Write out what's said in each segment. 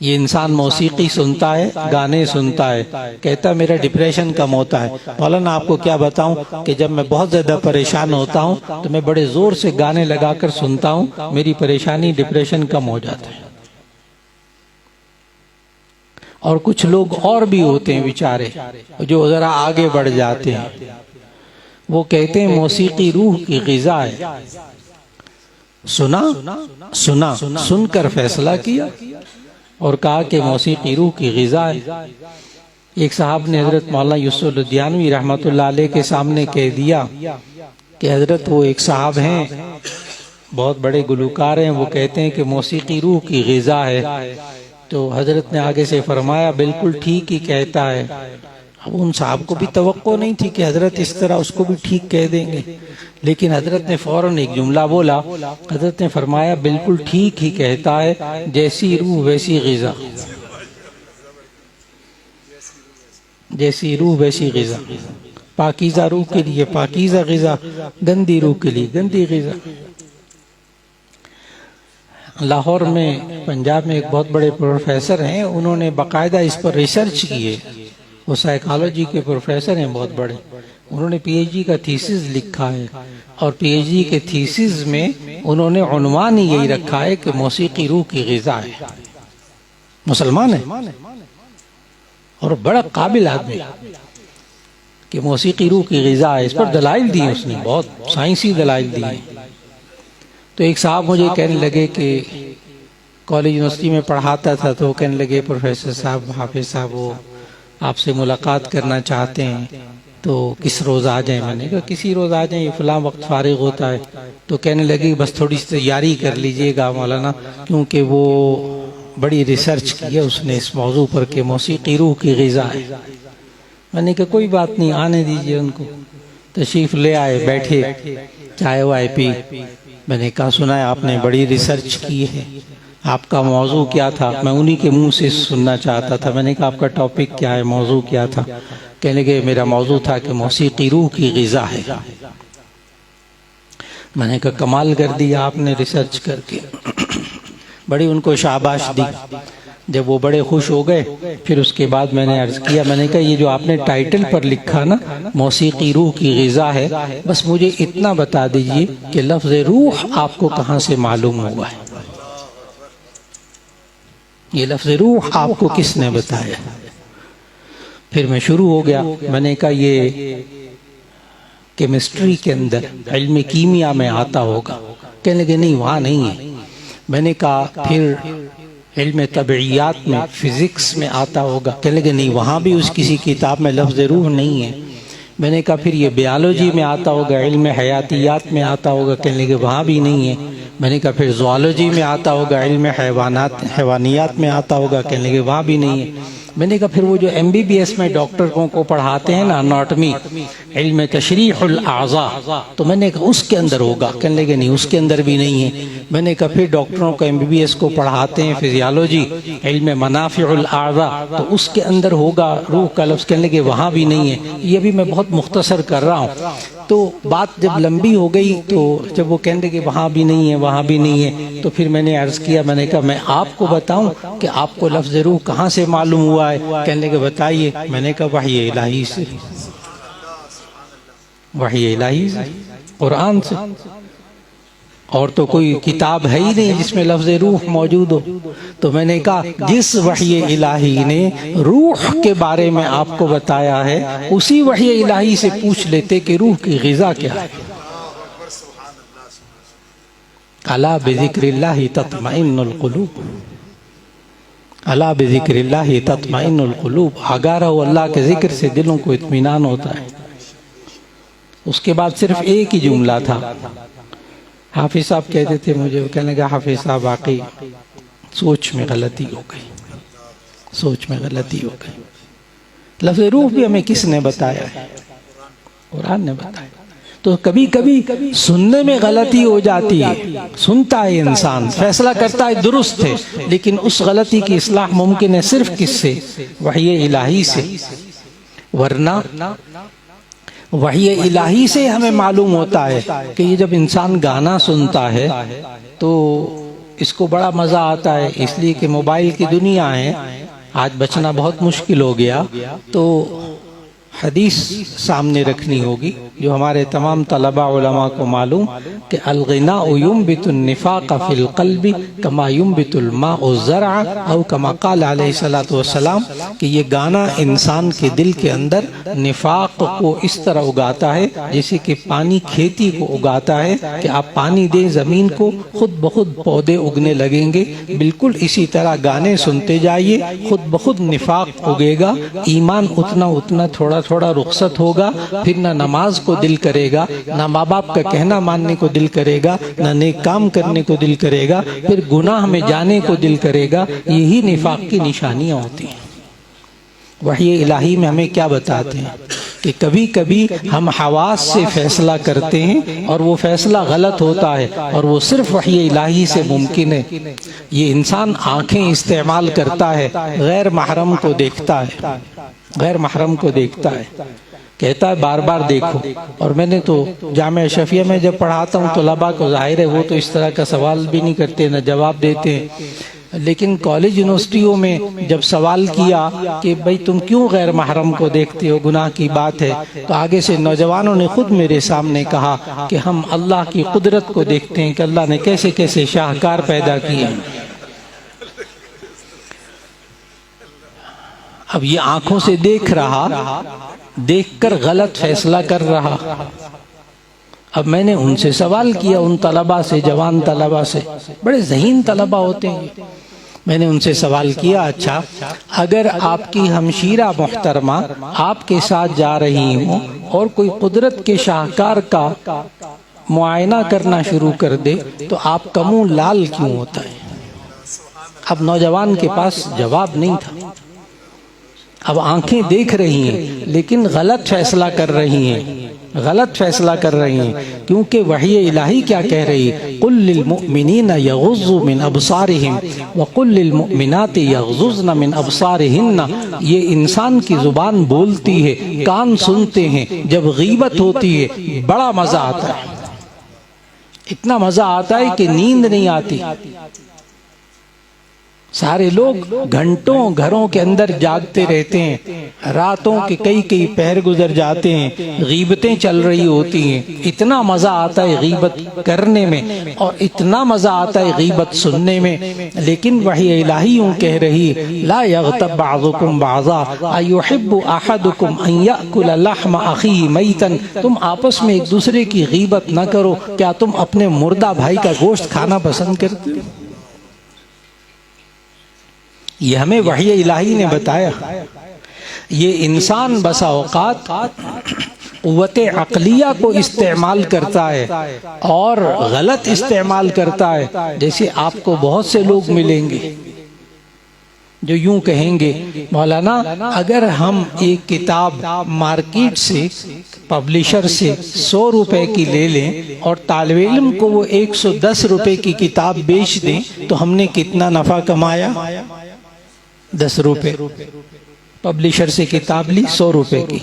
یہ انسان موسیقی سنتا ہے، گانے سنتا ہے، کہتا ہے میرا ڈپریشن کم ہوتا ہے۔ مولانا آپ کو کیا بتاؤں کہ جب میں بہت زیادہ پریشان ہوتا ہوں تو میں بڑے زور سے گانے لگا کر سنتا ہوں، میری پریشانی ڈپریشن کم ہو جاتا ہے۔ اور کچھ لوگ اور بھی ہوتے ہیں بیچارے جو ذرا آگے بڑھ جاتے ہیں، وہ کہتے ہیں موسیقی روح کی غذا ہے۔ سنا سن کر فیصلہ کیا اور کہا کہ موسیقی روح کی غذا ہے۔ ایک صاحب نے حضرت مولانا یوسف الدیانوی رحمۃ اللہ علیہ کے سامنے کہہ دیا کہ حضرت وہ ایک صاحب ہیں، بہت بڑے گلوکار ہیں، وہ کہتے ہیں کہ موسیقی روح کی غذا ہے۔ تو حضرت نے آگے سے فرمایا بالکل ٹھیک ہی کہتا ہے۔ اب ان صاحب کو بھی توقع نہیں تھی کہ حضرت اس طرح اس کو بھی ٹھیک کہہ دیں گے، لیکن حضرت نے فوراً ایک جملہ بولا۔ حضرت نے فرمایا بالکل ٹھیک ہی کہتا ہے، جیسی روح ویسی غذا، جیسی روح ویسی غذا۔ پاکیزہ روح کے لیے پاکیزہ غذا، گندی روح کے لیے گندی غذا۔ لاہور میں، پنجاب میں ایک بہت بڑے پروفیسر ہیں، انہوں نے باقاعدہ اس پر ریسرچ کی ہے۔ وہ سائیکالوجی کے پروفیسر ہیں بہت بڑے، انہوں نے پی ایچ ڈی کا تھیسس لکھا ہے، اور پی ایچ ڈی کے تھیسس میں انہوں نے عنوان ہی یہی رکھا ہے کہ موسیقی روح کی غذا ہے۔ مسلمان ہے اور بڑا قابل آدمی کہ موسیقی روح کی غذا ہے۔ اس پر دلائل دی اس نے، بہت سائنسی دلائل دی۔ تو ایک صاحب مجھے کہنے لگے کہ کالج یونیورسٹی میں پڑھاتا تھا، تو وہ کہنے لگے پروفیسر صاحب، حافظ صاحب وہ آپ سے ملاقات کرنا چاہتے ہیں، تو کس روز آ جائیں؟ میں نے کہا کسی روز آ جائیں، یہ فلاں وقت فارغ ہوتا ہے۔ تو کہنے لگے بس تھوڑی سی تیاری کر لیجئے گا مولانا، کیونکہ وہ بڑی ریسرچ کی ہے اس نے اس موضوع پر کہ موسیقی روح کی غذا ہے۔ میں نے کہا کوئی بات نہیں، آنے دیجئے ان کو۔ تشریف لے آئے، بیٹھے، چائے وائے پی۔ میں نے کہا سنا ہے آپ نے بڑی ریسرچ کی ہے، آپ کا موضوع کیا تھا؟ میں انہی کے منہ سے سننا چاہتا تھا۔ میں نے کہا آپ کا ٹاپک کیا ہے، موضوع کیا تھا؟ کہنے لگے میرا موضوع تھا کہ موسیقی روح کی غذا ہے۔ میں نے کہا کمال کر دیا آپ نے ریسرچ کر کے، بڑی ان کو شاباش دی۔ جب وہ بڑے خوش ہو گئے، پھر اس کے بعد میں نے عرض کیا، میں نے کہا یہ جو آپ نے ٹائٹل پر لکھا نا موسیقی روح کی غذا ہے، بس مجھے اتنا بتا دیجئے کہ لفظ روح آپ کو کہاں سے معلوم ہوا ہے؟ یہ لفظ روح آپ کو کس نے بتایا؟ پھر میں شروع ہو گیا، میں نے کہا یہ کیمسٹری کے اندر، علم کیمیا میں آتا ہوگا۔ کہنے لگے نہیں وہاں نہیں ہے۔ میں نے کہا پھر علم طبعیات میں، فزکس میں آتا ہوگا۔ کہنے لگے نہیں وہاں بھی اس کسی کتاب میں لفظ روح نہیں ہے۔ میں نے کہا پھر یہ بیالوجی میں آتا ہوگا، علم حیاتیات میں آتا ہوگا۔ کہنے لگے وہاں بھی نہیں ہے۔ میں نے کہا پھر زوالوجی میں آتا ہوگا، علم حیوانیات میں آتا ہوگا۔ کہنے لگے وہاں بھی نہیں ہے۔ میں نے کہا پھر وہ جو ایم بی بی ایس میں ڈاکٹروں کو پڑھاتے ہیں نا اناٹمی، علم تشریح الاعضاء، تو میں نے کہا اس کے اندر ہوگا۔ کہنے لگے نہیں اس کے اندر بھی نہیں ہے۔ میں نے کہا پھر ڈاکٹروں کو ایم بی بی ایس کو پڑھاتے ہیں فزیالوجی، علم منافع الاعضاء، تو اس کے اندر ہوگا روح کا لفظ۔ کہنے لگے وہاں بھی نہیں ہے۔ یہ بھی میں بہت مختصر کر رہا ہوں۔ تو بات جب لمبی ہو گئی تو جب وہ کہنے لگے وہاں بھی نہیں ہے، وہاں بھی نہیں ہے، تو پھر میں نے عرض کیا، میں نے کہا میں آپ کو بتاؤں کہ آپ کو لفظ روح کہاں سے معلوم ہوا ہے؟ کہنے لگے بتائیے۔ میں نے کہا وحی الہی سے، وحی الہی سے، قرآن سے، اور تو کوئی کتاب ہے ہی نہیں جس میں لفظ روح موجود ہو۔ تو میں نے کہا جس وحی الہی نے روح کے بارے میں آپ کو بتایا ہے، اسی وحی الہی سے پوچھ لیتے کہ روح کی غذا کیا ہے۔ الا بذکر اللہ تطمئن القلوب، الا بذکر اللہ تطمئن القلوب، آگاہ رہو اللہ کے ذکر سے دلوں کو اطمینان ہوتا ہے۔ اس کے بعد صرف ایک ہی جملہ تھا۔ حافظ صاحب کہتے تھے مجھے، کہنے لگا حافظ صاحب واقعی سوچ میں غلطی ہو گئی، سوچ میں غلطی ہو گئی۔ لفظ روح بھی ہمیں کس نے بتایا ہے؟ قرآن نے بتایا۔ تو کبھی کبھی سننے میں غلطی ہو جاتی ہے، سنتا ہے انسان، فیصلہ کرتا ہے درست ہے، لیکن اس غلطی کی اصلاح ممکن ہے صرف کس سے؟ وحی الہی سے۔ ورنہ وحی الہی سے ہمیں معلوم ہوتا ہے کہ یہ جب انسان گانا سنتا ہے تو اس کو بڑا مزہ آتا ہے، اس لیے کہ موبائل کی دنیا ہے، آج بچنا بہت مشکل ہو گیا، تو حدیث سامنے رکھنی ہوگی جو ہمارے تمام طلباء علماء کو معلوم کہ الغناء ينبت النفاق في القلب كما ينبت الماء الزرع او كما قال علیہ الصلوۃ والسلام کہ یہ گانا انسان کے دل کے اندر نفاق کو اس طرح اگاتا ہے جیسے کہ پانی کھیتی کو اگاتا ہے کہ آپ پانی دیں زمین کو، خود بخود پودے اگنے لگیں گے، بالکل اسی طرح گانے سنتے جائیے، خود بخود نفاق اگے گا، ایمان اتنا اتنا تھوڑا تھوڑا رخصت ہوگا، پھر نہ نماز کو دل کرے گا، نہ ماں باپ کا کہنا ماننے کو دل کرے گا، نہ نیک کام کرنے کو دل کرے گا، پھر گناہ میں جانے کو دل کرے گا۔ یہی نفاق کی نشانیاں ہوتی ہیں۔ وحی الہی میں ہمیں کیا بتاتے ہیں کہ کبھی کبھی ہم حواس سے فیصلہ کرتے ہیں اور وہ فیصلہ غلط ہوتا ہے، اور وہ صرف وحی الہی سے ممکن ہے۔ یہ انسان آنکھیں استعمال کرتا ہے، غیر محرم کو دیکھتا ہے، غیر محرم کو دیکھتا ہے، کہتا ہے بار بار دیکھو۔ اور میں نے تو جامعہ اشرفیہ میں جب پڑھاتا ہوں طلباء کو، ظاہر ہے وہ تو اس طرح کا سوال بھی نہیں کرتے، نہ جواب دیتے ہیں، لیکن کالج یونیورسٹیوں میں جب سوال کیا کہ بھئی تم کیوں غیر محرم کو دیکھتے ہو، گناہ کی بات ہے، تو آگے سے نوجوانوں نے خود میرے سامنے کہا کہ ہم اللہ کی قدرت کو دیکھتے ہیں کہ اللہ نے کیسے کیسے شاہکار پیدا کیے۔ اب یہ آنکھوں سے دیکھ رہا، دیکھ کر غلط فیصلہ کر رہا۔ اب میں نے ان سے سوال کیا، ان طلباء سے، جوان طلباء سے، بڑے ذہین طلباء ہوتے ہیں، میں نے ان سے سوال کیا اچھا اگر آپ کی ہمشیرہ محترمہ آپ کے ساتھ جا رہی ہوں اور کوئی قدرت کے شاہکار کا معائنہ کرنا شروع کر دے تو آپ کا منہ لال کیوں ہوتا ہے؟ اب نوجوان کے پاس جواب نہیں تھا۔ اب آنکھیں دیکھ رہی ہیں لیکن غلط فیصلہ کر رہی ہیں، غلط فیصلہ کر رہی ہیں، کیونکہ وحی الہی کیا کہہ رہی ہے؟ قُل لِّلْمُؤْمِنِينَ يَغُضُّوا مِنْ أَبْصَارِهِمْ وَقُل لِّلْمُؤْمِنَاتِ يَغْضُضْنَ مِنْ أَبْصَارِهِنَّ۔ یہ انسان کی زبان بولتی ہے، کان سنتے ہیں، جب غیبت ہوتی ہے بڑا مزہ آتا ہے، اتنا مزہ آتا ہے کہ نیند نہیں آتی۔ سارے لوگ گھنٹوں گھروں کے اندر جاگتے رہتے ہیں، راتوں کے کئی پہر گزر جاتے ہیں، غیبتیں چل رہی ہوتی ہیں، اتنا مزہ آتا ہے غیبت کرنے میں اور اتنا مزہ آتا ہے غیبت سننے میں، لیکن وحی الہی یوں کہہ رہی لا یغتب بعضکم بعضا ایحب احدکم ان یأکل لحم اخیہ میتا۔ تم آپس میں ایک دوسرے کی غیبت نہ کرو، کیا تم اپنے مردہ بھائی کا گوشت کھانا پسند کرتے ہو؟ یہ ہمیں وحی الہی نے بتایا۔ یہ انسان بسا اوقات قوت عقلیہ کو استعمال کرتا ہے اور غلط استعمال کرتا ہے۔ جیسے آپ کو بہت سے لوگ ملیں گے جو یوں کہیں گے مولانا اگر ہم ایک کتاب مارکیٹ سے پبلشر سے 100 روپے کی لے لیں اور طالب علم کو وہ 110 روپے کی کتاب بیچ دیں تو ہم نے کتنا نفع کمایا؟ 10 روپے۔ پبلشر سے کتاب لی 100 روپے کی،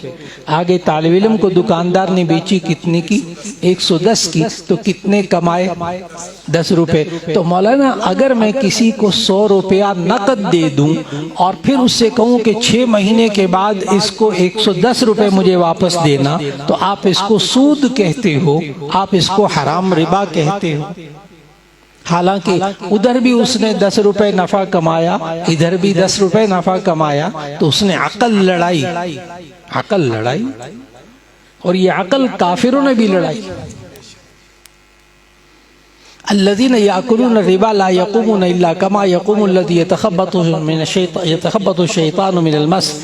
آگے طالب علم کو دکاندار نے بیچی کتنے کی؟ 110 کی، تو کتنے کمائے؟ 10 روپے۔ تو مولانا اگر میں کسی کو 100 روپیہ نقد دے دوں اور پھر اس سے کہوں کہ 6 مہینے کے بعد اس کو 110 روپے مجھے واپس دینا، تو آپ اس کو سود کہتے ہو، آپ اس کو حرام ربا کہتے ہو، حالانکہ ادھر بھی اس نے 10 روپے نفع کمایا، ادھر بھی 10 روپے نفع کمایا، تو اس نے عقل لڑائی، عقل لڑائی، اور یہ عقل کافروں نے بھی لڑائی۔ الذين يأكلون الربا لا يقومون إلا كما يقوم الذي يتخبط الشيطان من المس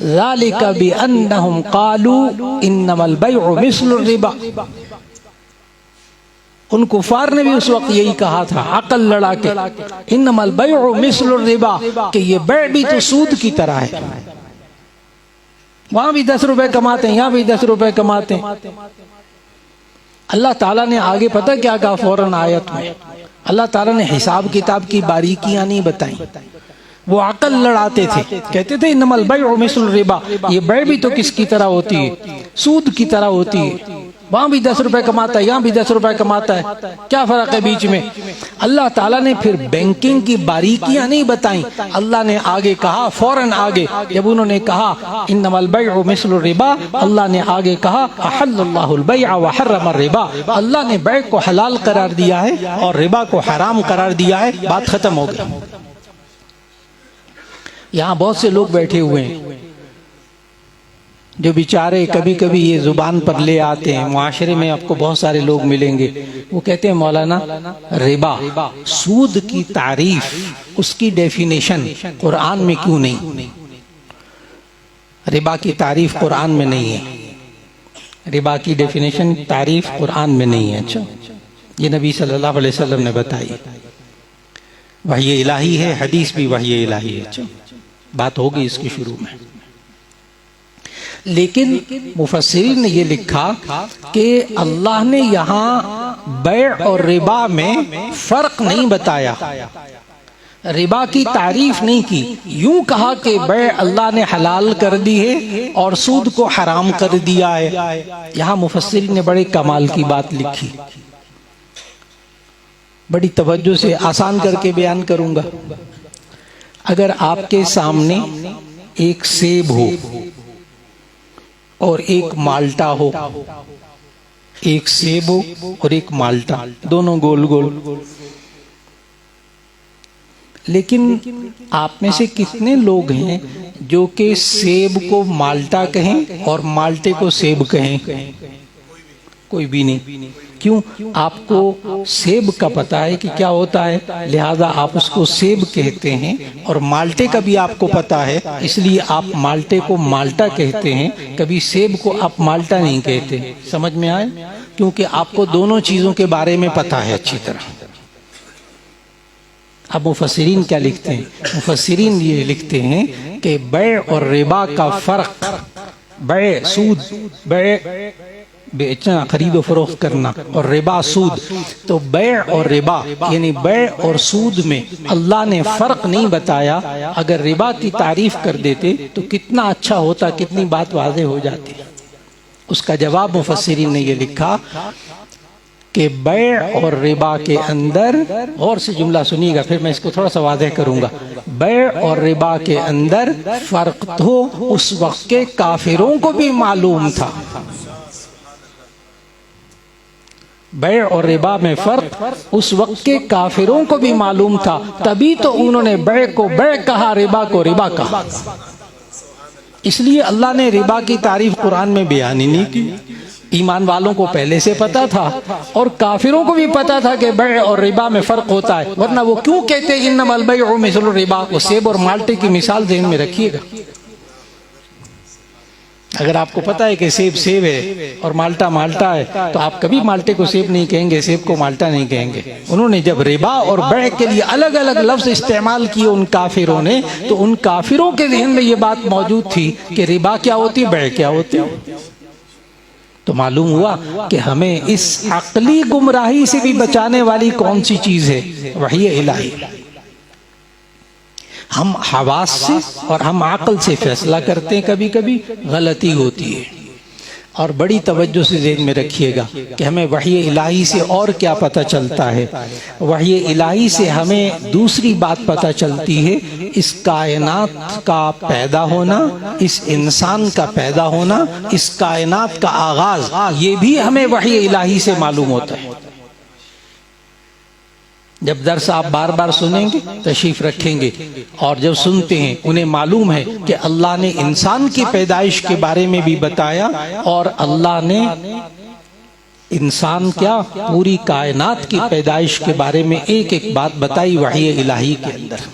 ذلك بأنهم قالوا إنما البيع مثل الربا۔ ان کفار نے بھی اس وقت یہی کہا تھا عقل لڑا کے، انما البیع مثل الربا، کہ یہ بیع بھی تو سود کی طرح ہے، وہاں بھی 10 روپے کماتے ہیں، یہاں بھی 10 روپے کماتے ہیں۔ اللہ تعالیٰ نے آگے پتہ کیا کہا فوراً آیت میں؟ اللہ تعالیٰ نے حساب کتاب کی باریکیاں نہیں بتائیں، وہ عقل لڑاتے تھے، کہتے تھے انما البیع مثل الربا، یہ بیع بھی تو کس کی طرح ہوتی ہے؟ سود کی طرح ہوتی ہے۔ وہاں بھی 10 روپے کماتا ہے، یہاں بھی 10 روپے کماتا ہے، کیا فرق ہے بیچ میں؟ اللہ تعالیٰ نے پھر بینکنگ کی باریکیاں نہیں بتائیں، اللہ نے آگے کہا، فوراً آگے جب انہوں نے کہا انما البیع مثل الربا، اللہ نے آگے کہا احل اللہ البیع وحرم الربا، اللہ نے بیع کو حلال قرار دیا ہے اور ربا کو حرام قرار دیا ہے، بات ختم ہو گئی۔ یہاں بہت سے لوگ بیٹھے ہوئے ہیں جو بیچارے کبھی کبھی یہ زبان پر لے آتے ہیں، معاشرے میں آپ کو بہت سارے لوگ ملیں گے، وہ کہتے ہیں مولانا ربا، سود کی تعریف، اس کی ڈیفینیشن قرآن میں کیوں نہیں؟ ربا کی تعریف قرآن میں نہیں ہے، ربا کی ڈیفینیشن تعریف قرآن میں نہیں ہے۔ اچھا، یہ نبی صلی اللہ علیہ وسلم نے بتائی، وحی الہی ہے، حدیث بھی وحی الہی ہے۔ اچھا، بات ہوگی اس کی شروع میں، لیکن مفسرین نے یہ لکھا کہ اللہ نے یہاں بیع اور ربا میں فرق نہیں بتایا، ربا کی تعریف نہیں کی، یوں کہا کہ بیع اللہ نے حلال کر دی ہے اور سود کو حرام کر دیا ہے۔ یہاں مفسرین نے بڑے کمال کی بات لکھی، بڑی توجہ سے آسان کر کے بیان کروں گا۔ اگر آپ کے سامنے ایک سیب ہو اور ایک مالٹا ہو، ایک سیب ہو اور ایک مالٹا، دونوں گول گول، لیکن آپ میں سے کتنے لوگ ہیں جو کہ سیب کو مالٹا کہیں اور مالٹے کو سیب کہیں؟ کوئی بھی نہیں۔ کیوں؟ آپ کو سیب کا پتہ ہے کہ کیا ہوتا ہے، لہذا آپ اس کو سیب کہتے ہیں، اور مالٹے کا بھی آپ کو پتہ ہے، اس لیے آپ مالٹے کو مالٹا کہتے ہیں، کبھی سیب کو آپ مالٹا نہیں کہتے۔ سمجھ میں آئے؟ کیونکہ آپ کو دونوں چیزوں کے بارے میں پتہ ہے اچھی طرح۔ اب مفسرین کیا لکھتے ہیں؟ مفسرین یہ لکھتے ہیں کہ بیع اور ربا کا فرق، بیع سود، بیع بیچنا، خرید و فروخت کرنا، اور ربا سود، تو بیع اور ربا یعنی بیع اور سود میں اللہ نے فرق نہیں بتایا۔ اگر ربا کی تعریف کر دیتے تو کتنا اچھا ہوتا، کتنی بات واضح ہو جاتی۔ اس کا جواب مفسرین نے یہ لکھا کہ بیع اور ربا کے اندر، اور سے جملہ سنیے گا پھر میں اس کو تھوڑا سا واضح کروں گا، بیع اور ربا کے اندر فرق تو اس وقت کے کافروں کو بھی معلوم تھا۔ بیع اور ربا میں فرق اس وقت کے کافروں کو بھی معلوم تھا، تبھی تو انہوں نے بیع کو بیع کہا، ربا کو ربا کہا۔ اس لیے اللہ نے ربا کی تعریف قرآن میں بیان ہی نہیں کی۔ ایمان والوں کو پہلے سے پتا تھا اور کافروں کو بھی پتا تھا کہ بیع اور ربا میں فرق ہوتا ہے، ورنہ وہ کیوں کہتے انما البیع مثل الربا؟ وہ سیب اور مالٹے کی مثال ذہن میں رکھیے گا۔ اگر آپ کو پتا ہے کہ سیب سیب ہے اور مالٹا مالٹا ہے تو آپ کبھی مالٹے کو سیب نہیں کہیں گے، سیب کو مالٹا نہیں کہیں گے۔ انہوں نے جب ربا اور بیع کے لیے الگ الگ لفظ استعمال کیے ان کافروں نے، تو ان کافروں کے ذہن میں یہ بات موجود تھی کہ ربا کیا ہوتی، بیع کیا ہوتی۔ تو معلوم ہوا کہ ہمیں اس عقلی گمراہی سے بھی بچانے والی کون سی چیز ہے؟ وحی الہی۔ ہم حواس سے اور ہم عقل سے فیصلہ کرتے ہیں، کبھی کبھی غلطی ہوتی ہے، اور بڑی توجہ سے ذہن میں رکھیے گا کہ ہمیں وحی الہی سے اور کیا پتہ چلتا ہے۔ وحی الہی سے ہمیں دوسری بات پتہ چلتی ہے، اس کائنات کا پیدا ہونا، اس انسان کا پیدا ہونا، اس کائنات کا آغاز، یہ بھی ہمیں وحی الہی سے معلوم ہوتا ہے۔ جب درس آپ بار بار سنیں گے، تشریف رکھیں گے، اور جب سنتے ہیں انہیں معلوم ہے کہ اللہ نے انسان کی پیدائش کے بارے میں بھی بتایا، اور اللہ نے انسان کیا پوری کائنات کی پیدائش کے بارے میں ایک ایک بات بتائی وحی الہی کے اندر۔